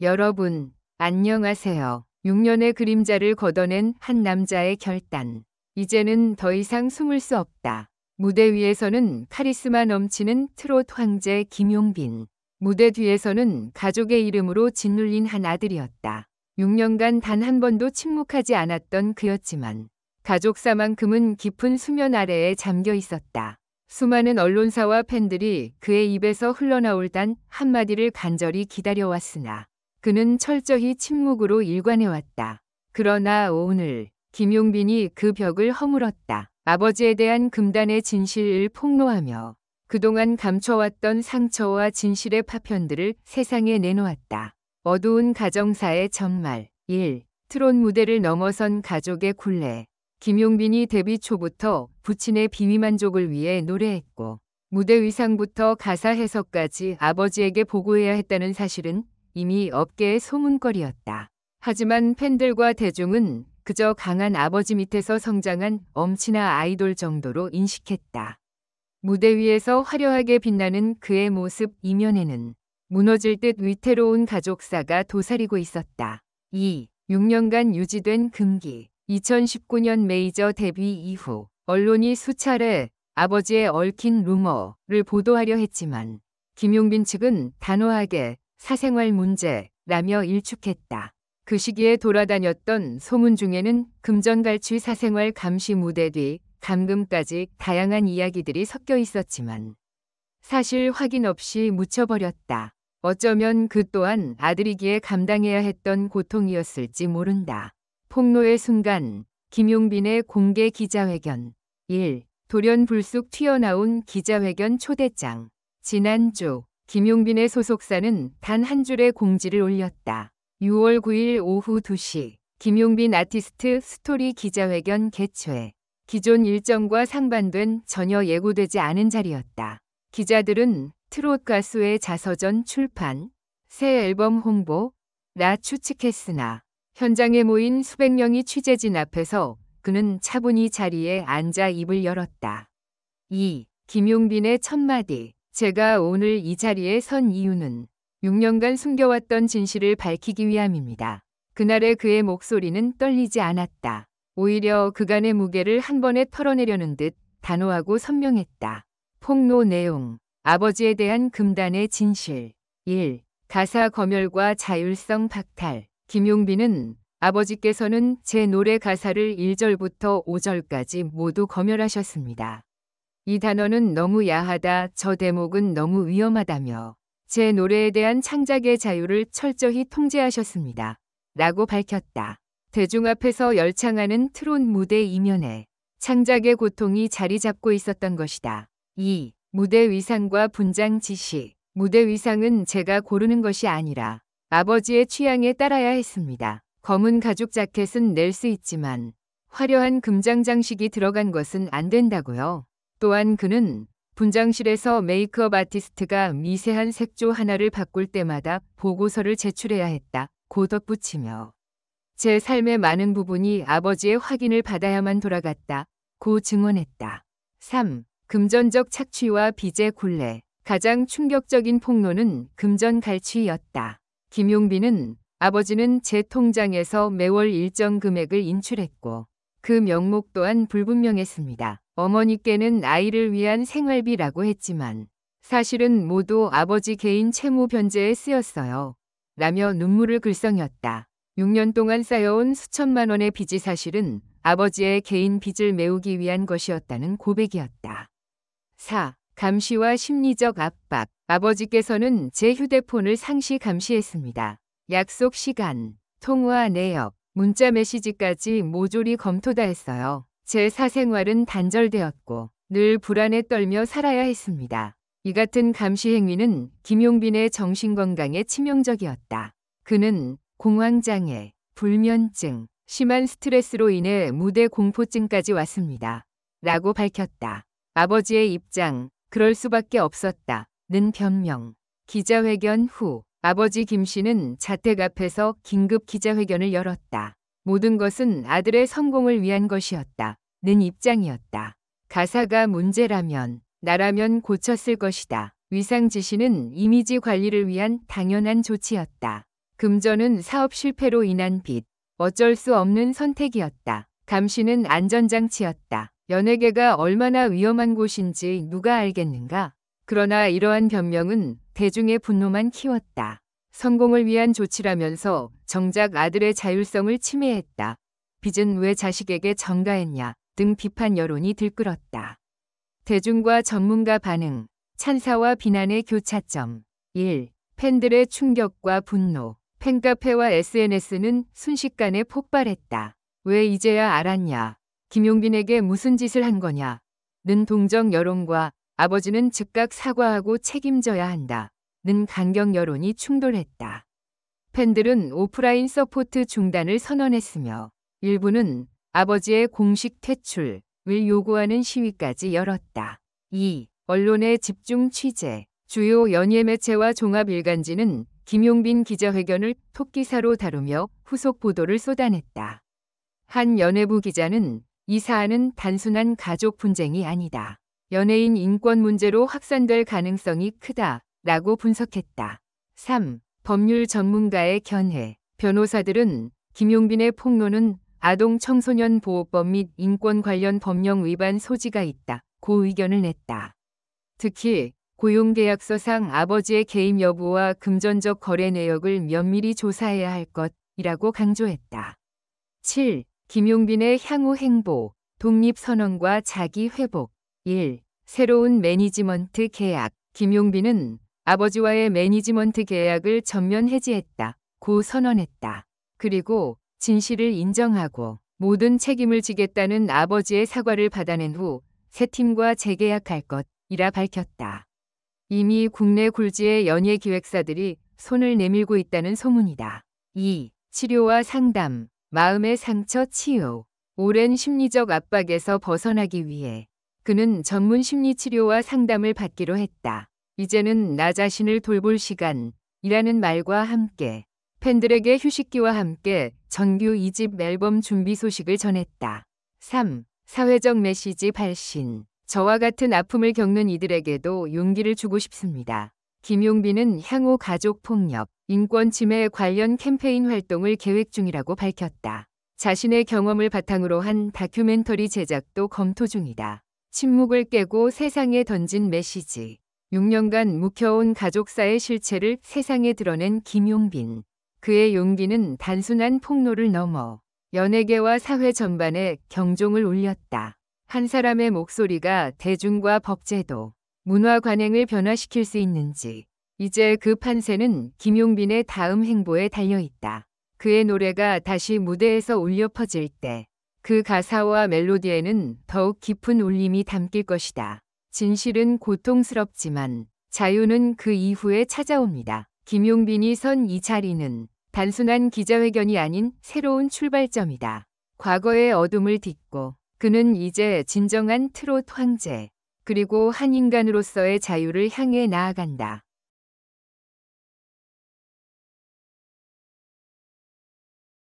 여러분, 안녕하세요. 6년의 그림자를 걷어낸 한 남자의 결단. 이제는 더 이상 숨을 수 없다. 무대 위에서는 카리스마 넘치는 트롯 황제 김용빈. 무대 뒤에서는 가족의 이름으로 짓눌린 한 아들이었다. 6년간 단 한 번도 침묵하지 않았던 그였지만 가족사만큼은 깊은 수면 아래에 잠겨 있었다. 수많은 언론사와 팬들이 그의 입에서 흘러나올 단 한마디를 간절히 기다려왔으나 그는 철저히 침묵으로 일관해왔다. 그러나 오늘 김용빈이 그 벽을 허물었다. 아버지에 대한 금단의 진실을 폭로하며 그동안 감춰왔던 상처와 진실의 파편들을 세상에 내놓았다. 어두운 가정사의 전말 1. 트롯 무대를 넘어선 가족의 굴레. 김용빈이 데뷔 초부터 부친의 비위만족을 위해 노래했고 무대 의상부터 가사 해석까지 아버지에게 보고해야 했다는 사실은 이미 업계의 소문거리였다. 하지만 팬들과 대중은 그저 강한 아버지 밑에서 성장한 엄친아 아이돌 정도로 인식했다. 무대 위에서 화려하게 빛나는 그의 모습 이면에는 무너질 듯 위태로운 가족사가 도사리고 있었다. 2. 6년간 유지된 금기. 2019년 메이저 데뷔 이후 언론이 수차례 아버지의 얽힌 루머를 보도하려 했지만 김용빈 측은 단호하게 사생활 문제라며 일축했다. 그 시기에 돌아다녔던 소문 중에는 금전갈취 사생활 감시 무대 뒤 감금까지 다양한 이야기들이 섞여 있었지만 사실 확인 없이 묻혀버렸다. 어쩌면 그 또한 아들이기에 감당해야 했던 고통이었을지 모른다. 폭로의 순간 김용빈의 공개 기자회견. 1. 돌연불쑥 튀어나온 기자회견 초대장. 지난주 김용빈의 소속사는 단 한 줄의 공지를 올렸다. 6월 9일 오후 2시 김용빈 아티스트 스토리 기자회견 개최. 기존 일정과 상반된 전혀 예고되지 않은 자리였다. 기자들은 트롯 가수의 자서전 출판, 새 앨범 홍보라 추측했으나 현장에 모인 수백 명이 취재진 앞에서 그는 차분히 자리에 앉아 입을 열었다. 2. 김용빈의 첫마디. 제가 오늘 이 자리에 선 이유는 6년간 숨겨왔던 진실을 밝히기 위함입니다. 그날의 그의 목소리는 떨리지 않았다. 오히려 그간의 무게를 한 번에 털어내려는 듯 단호하고 선명했다. 폭로 내용. 아버지에 대한 금단의 진실. 1. 가사 검열과 자율성 박탈. 김용빈은 아버지께서는 제 노래 가사를 1절부터 5절까지 모두 검열하셨습니다. 이 단어는 너무 야하다, 저 대목은 너무 위험하다며 제 노래에 대한 창작의 자유를 철저히 통제하셨습니다. 라고 밝혔다. 대중 앞에서 열창하는 트롯 무대 이면에 창작의 고통이 자리 잡고 있었던 것이다. 2. 무대 의상과 분장 지시. 무대 의상은 제가 고르는 것이 아니라 아버지의 취향에 따라야 했습니다. 검은 가죽 자켓은 낼 수 있지만 화려한 금장 장식이 들어간 것은 안 된다고요. 또한 그는 분장실에서 메이크업 아티스트가 미세한 색조 하나를 바꿀 때마다 보고서를 제출해야 했다. 고 덧붙이며 제 삶의 많은 부분이 아버지의 확인을 받아야만 돌아갔다. 고 증언했다. 3. 금전적 착취와 빚의 굴레. 가장 충격적인 폭로는 금전 갈취였다. 김용빈은 아버지는 제 통장에서 매월 일정 금액을 인출했고 그 명목 또한 불분명했습니다. 어머니께는 아이를 위한 생활비라고 했지만 사실은 모두 아버지 개인 채무 변제에 쓰였어요. 라며 눈물을 글썽였다. 6년 동안 쌓여온 수천만 원의 빚이 사실은 아버지의 개인 빚을 메우기 위한 것이었다는 고백이었다. 4. 감시와 심리적 압박. 아버지께서는 제 휴대폰을 상시 감시했습니다. 약속 시간, 통화 내역, 문자 메시지까지 모조리 검토 다 했어요. 제 사생활은 단절되었고 늘 불안에 떨며 살아야 했습니다. 이 같은 감시 행위는 김용빈의 정신건강에 치명적이었다. 그는 공황장애, 불면증, 심한 스트레스로 인해 무대 공포증까지 왔습니다. 라고 밝혔다. 아버지의 입장, 그럴 수밖에 없었다. 는 변명. 기자회견 후 아버지 김 씨는 자택 앞에서 긴급 기자회견을 열었다. 모든 것은 아들의 성공을 위한 것이었다. 는 입장이었다. 가사가 문제라면 나라면 고쳤을 것이다. 위상 지시는 이미지 관리를 위한 당연한 조치였다. 금전은 사업 실패로 인한 빚. 어쩔 수 없는 선택이었다. 감시는 안전장치였다. 연예계가 얼마나 위험한 곳인지 누가 알겠는가? 그러나 이러한 변명은 대중의 분노만 키웠다. 성공을 위한 조치라면서 정작 아들의 자율성을 침해했다. 빚은 왜 자식에게 전가했냐 등 비판 여론이 들끓었다. 대중과 전문가 반응, 찬사와 비난의 교차점. 1. 팬들의 충격과 분노. 팬카페와 SNS는 순식간에 폭발했다. 왜 이제야 알았냐? 김용빈에게 무슨 짓을 한 거냐? 는 동정 여론과 아버지는 즉각 사과하고 책임져야 한다. 는 강경 여론이 충돌했다. 팬들은 오프라인 서포트 중단을 선언했으며 일부는 아버지의 공식 퇴출을 요구하는 시위까지 열었다. 2. 언론의 집중 취재. 주요 연예 매체와 종합일간지는 김용빈 기자회견을 톱기사로 다루며 후속 보도를 쏟아냈다. 한 연예부 기자는 이 사안은 단순한 가족 분쟁이 아니다. 연예인 인권 문제로 확산될 가능성이 크다라고 분석했다. 3. 법률 전문가의 견해. 변호사들은 김용빈의 폭로는 아동 청소년 보호법 및 인권 관련 법령 위반 소지가 있다고 의견을 냈다. 특히 고용계약서상 아버지의 개입 여부와 금전적 거래 내역을 면밀히 조사해야 할 것이라고 강조했다. 7. 김용빈의 향후 행보, 독립선언과 자기회복. 1. 새로운 매니지먼트 계약. 김용빈은 아버지와의 매니지먼트 계약을 전면 해지했다고 선언했다. 그리고 진실을 인정하고 모든 책임을 지겠다는 아버지의 사과를 받아낸 후 새 팀과 재계약할 것이라 밝혔다. 이미 국내 굴지의 연예 기획사들이 손을 내밀고 있다는 소문이다. 2. 치료와 상담, 마음의 상처 치유. 오랜 심리적 압박에서 벗어나기 위해 그는 전문 심리치료와 상담을 받기로 했다. 이제는 나 자신을 돌볼 시간이라는 말과 함께 팬들에게 휴식기와 함께 정규 2집 앨범 준비 소식을 전했다. 3. 사회적 메시지 발신. 저와 같은 아픔을 겪는 이들에게도 용기를 주고 싶습니다. 김용빈은 향후 가족폭력, 인권 침해 관련 캠페인 활동을 계획 중이라고 밝혔다. 자신의 경험을 바탕으로 한 다큐멘터리 제작도 검토 중이다. 침묵을 깨고 세상에 던진 메시지. 6년간 묵혀온 가족사의 실체를 세상에 드러낸 김용빈. 그의 용기는 단순한 폭로를 넘어 연예계와 사회 전반에 경종을 울렸다. 한 사람의 목소리가 대중과 법제도, 문화 관행을 변화시킬 수 있는지 이제 그 판세는 김용빈의 다음 행보에 달려있다. 그의 노래가 다시 무대에서 울려 퍼질 때 그 가사와 멜로디에는 더욱 깊은 울림이 담길 것이다. 진실은 고통스럽지만 자유는 그 이후에 찾아옵니다. 김용빈이 선 이 자리는 단순한 기자회견이 아닌 새로운 출발점이다. 과거의 어둠을 딛고 그는 이제 진정한 트롯 황제, 그리고 한 인간으로서의 자유를 향해 나아간다.